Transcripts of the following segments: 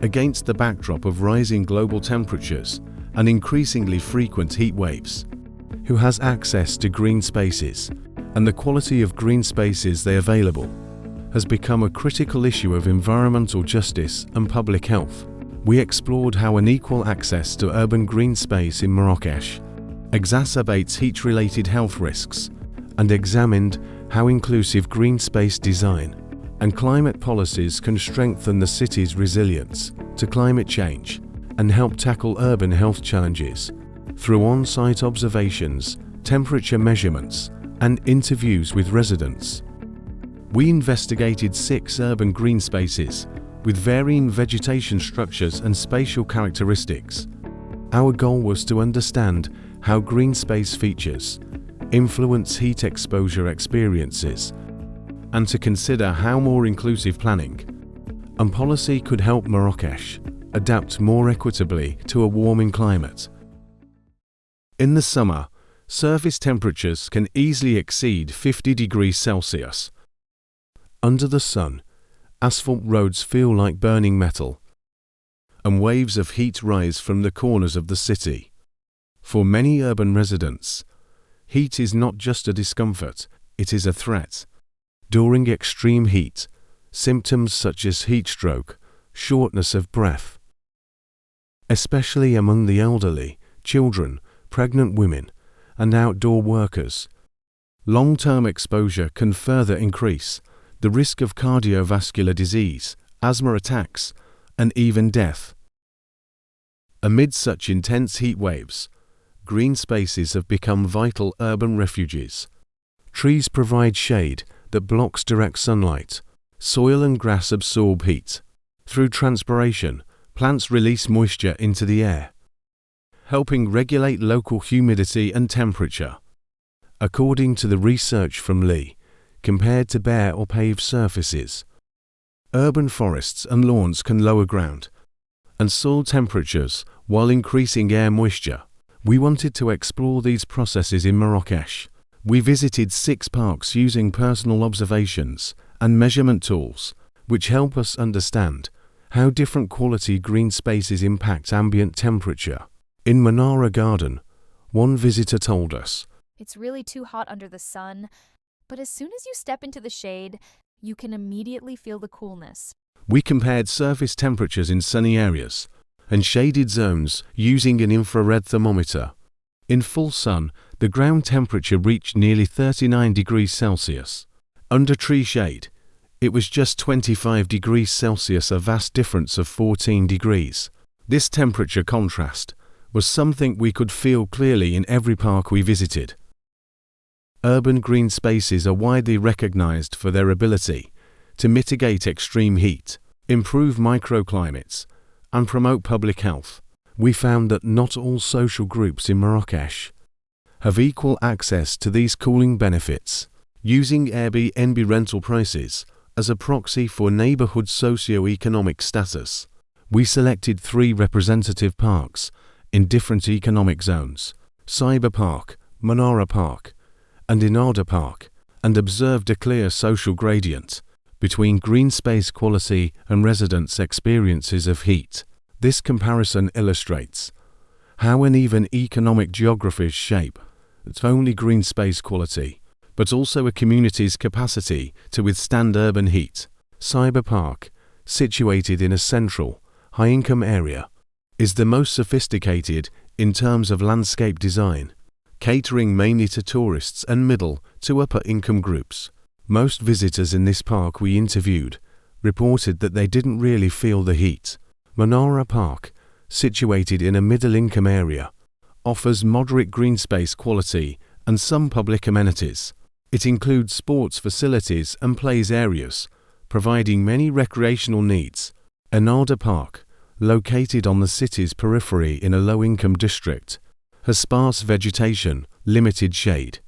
Against the backdrop of rising global temperatures and increasingly frequent heat waves, who has access to green spaces, and the quality of green spaces they available, has become a critical issue of environmental justice and public health. We explored how unequal access to urban green space in Marrakesh exacerbates heat-related health risks, and examined how inclusive green space design and climate policies can strengthen the city's resilience to climate change and help tackle urban health challenges through on-site observations, temperature measurements, and interviews with residents. We investigated 6 urban green spaces with varying vegetation structures and spatial characteristics. Our goal was to understand how green space features influence heat exposure experiences, and to consider how more inclusive planning and policy could help Marrakesh adapt more equitably to a warming climate. In the summer, surface temperatures can easily exceed 50 degrees Celsius. Under the sun, asphalt roads feel like burning metal, and waves of heat rise from the corners of the city. For many urban residents, heat is not just a discomfort, it is a threat. During extreme heat, symptoms such as heat stroke, shortness of breath, especially among the elderly, children, pregnant women, and outdoor workers. Long-term exposure can further increase the risk of cardiovascular disease, asthma attacks, and even death. Amid such intense heat waves, green spaces have become vital urban refuges. Trees provide shade that blocks direct sunlight. Soil and grass absorb heat. Through transpiration, plants release moisture into the air, helping regulate local humidity and temperature. According to the research from Lee, compared to bare or paved surfaces, urban forests and lawns can lower ground and soil temperatures while increasing air moisture. We wanted to explore these processes in Marrakesh. We visited 6 parks using personal observations and measurement tools, which help us understand how different quality green spaces impact ambient temperature. In Manara Garden, one visitor told us, "It's really too hot under the sun, but as soon as you step into the shade, you can immediately feel the coolness." We compared surface temperatures in sunny areas and shaded zones using an infrared thermometer. In full sun, the ground temperature reached nearly 39 degrees Celsius. Under tree shade, it was just 25 degrees Celsius, a vast difference of 14 degrees. This temperature contrast was something we could feel clearly in every park we visited. Urban green spaces are widely recognized for their ability to mitigate extreme heat, improve microclimates, and promote public health. We found that not all social groups in Marrakesh have equal access to these cooling benefits. Using Airbnb rental prices as a proxy for neighborhood socio-economic status, we selected 3 representative parks in different economic zones, Cyber Park, Manara Park, and Inada Park, and observed a clear social gradient between green space quality and residents' experiences of heat. This comparison illustrates how uneven economic geographies shape not only green space quality, but also a community's capacity to withstand urban heat. Cyber Park, situated in a central, high-income area, is the most sophisticated in terms of landscape design, catering mainly to tourists and middle to upper income groups. Most visitors in this park we interviewed reported that they didn't really feel the heat. Manara Park, situated in a middle-income area, offers moderate green space quality and some public amenities. It includes sports facilities and plays areas, providing many recreational needs. Inada Park, located on the city's periphery in a low-income district, has sparse vegetation, limited shade,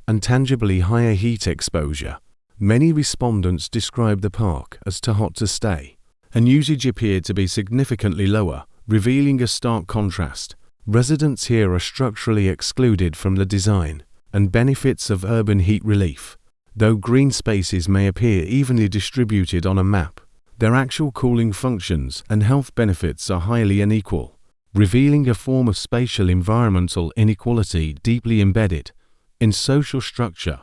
and tangibly higher heat exposure. Many respondents describe the park as too hot to stay, and usage appeared to be significantly lower, revealing a stark contrast. Residents here are structurally excluded from the design and benefits of urban heat relief. Though green spaces may appear evenly distributed on a map, Their actual cooling functions and health benefits are highly unequal, revealing a form of spatial environmental inequality deeply embedded in social structure.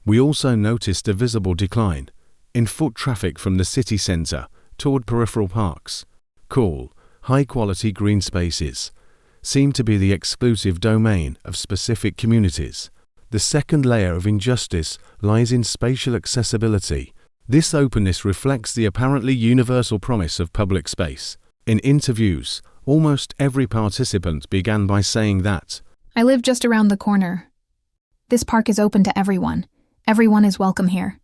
We also noticed a visible decline in foot traffic from the city centre toward peripheral parks. Cool, high-quality green spaces seem to be the exclusive domain of specific communities. The second layer of injustice lies in spatial accessibility. This openness reflects the apparently universal promise of public space. In interviews, almost every participant began by saying that, "I live just around the corner. This park is open to everyone. Everyone is welcome here."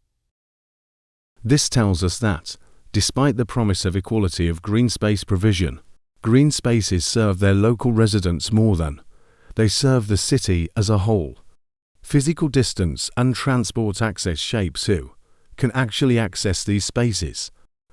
This tells us that, despite the promise of equality of green space provision, green spaces serve their local residents more than they serve the city as a whole. Physical distance and transport access shapes who can actually access these spaces.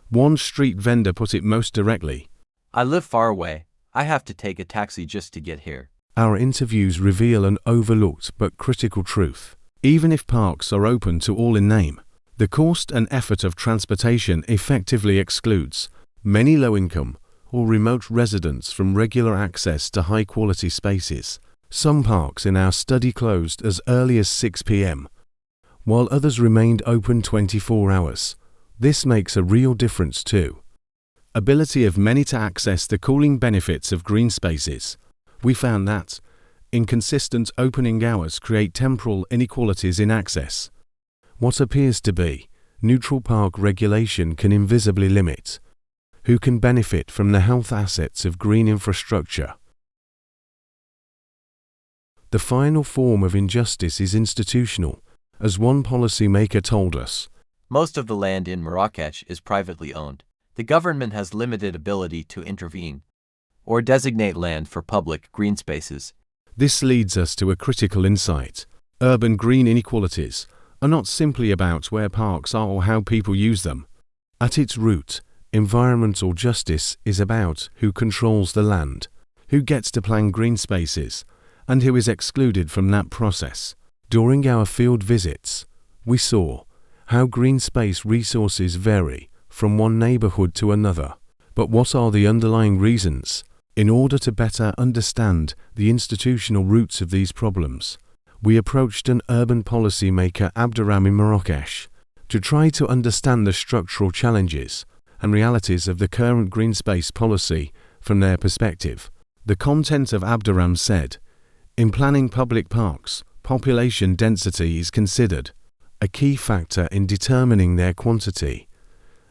One street vendor put it most directly, "I live far away. I have to take a taxi just to get here." Our interviews reveal an overlooked but critical truth. Even if parks are open to all in name, the cost and effort of transportation effectively excludes many low-income or remote residents from regular access to high-quality spaces. Some parks in our study closed as early as 6 p.m., while others remained open 24 hours. This makes a real difference too. Ability of many to access the cooling benefits of green spaces. We found that inconsistent opening hours create temporal inequalities in access. What appears to be neutral park regulation can invisibly limit who can benefit from the health assets of green infrastructure. The final form of injustice is institutional, as one policymaker told us. Most of the land in Marrakesh is privately owned. The government has limited ability to intervene or designate land for public green spaces. This leads us to a critical insight. Urban green inequalities are not simply about where parks are or how people use them. At its root, environmental justice is about who controls the land, who gets to plan green spaces, and who is excluded from that process. During our field visits, we saw how green space resources vary from one neighborhood to another. But what are the underlying reasons? In order to better understand the institutional roots of these problems, we approached an urban policymaker Abderrahim in Marrakesh to try to understand the structural challenges and realities of the current green space policy from their perspective. The content of Abderrahim said, "In planning public parks, population density is considered a key factor in determining their quantity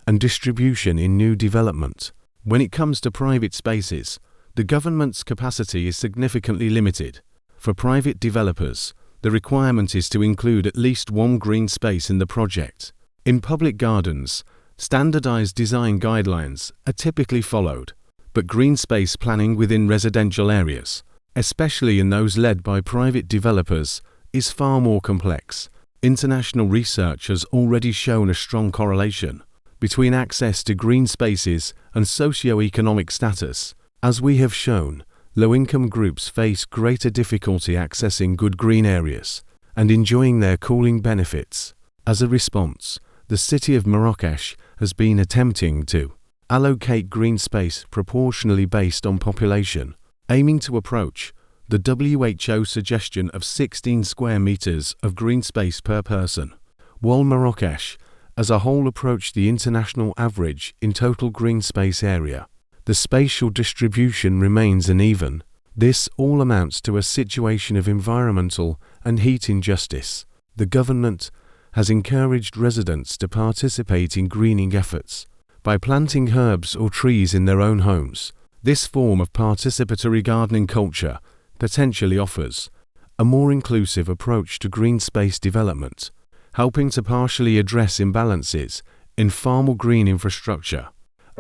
and distribution in new development. When it comes to private spaces, the government's capacity is significantly limited. For private developers, the requirement is to include at least one green space in the project. In public gardens, standardized design guidelines are typically followed, but green space planning within residential areas, especially in those led by private developers, is far more complex. International research has already shown a strong correlation between access to green spaces and socio-economic status. As we have shown, low-income groups face greater difficulty accessing good green areas and enjoying their cooling benefits. As a response, the city of Marrakesh has been attempting to allocate green space proportionally based on population, aiming to approach the WHO suggestion of 16 square meters of green space per person, while Marrakesh as a whole approached the international average in total green space area. The spatial distribution remains uneven. This all amounts to a situation of environmental and heat injustice. The government has encouraged residents to participate in greening efforts by planting herbs or trees in their own homes. This form of participatory gardening culture potentially offers a more inclusive approach to green space development, helping to partially address imbalances in farm or green infrastructure.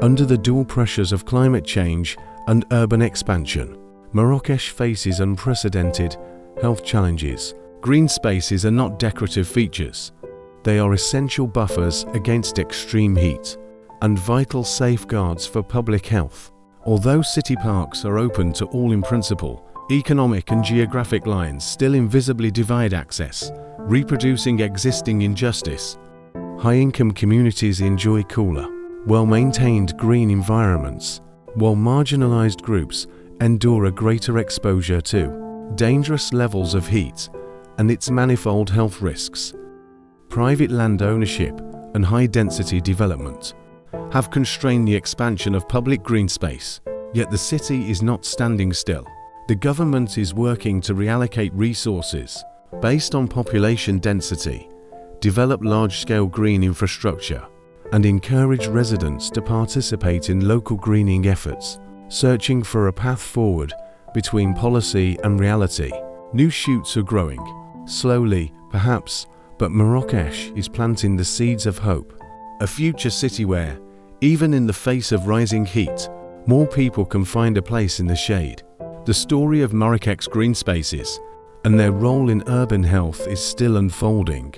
Under the dual pressures of climate change and urban expansion, Marrakesh faces unprecedented health challenges. Green spaces are not decorative features. They are essential buffers against extreme heat and vital safeguards for public health. Although city parks are open to all in principle, economic and geographic lines still invisibly divide access, reproducing existing injustice. High-income communities enjoy cooler, well-maintained green environments, while marginalized groups endure a greater exposure to dangerous levels of heat and its manifold health risks. Private land ownership and high-density development have constrained the expansion of public green space, yet the city is not standing still. The government is working to reallocate resources based on population density, develop large-scale green infrastructure, and encourage residents to participate in local greening efforts, searching for a path forward between policy and reality. New shoots are growing, slowly, perhaps, but Marrakesh is planting the seeds of hope. A future city where, even in the face of rising heat, more people can find a place in the shade. The story of Marrakech's green spaces and their role in urban health is still unfolding.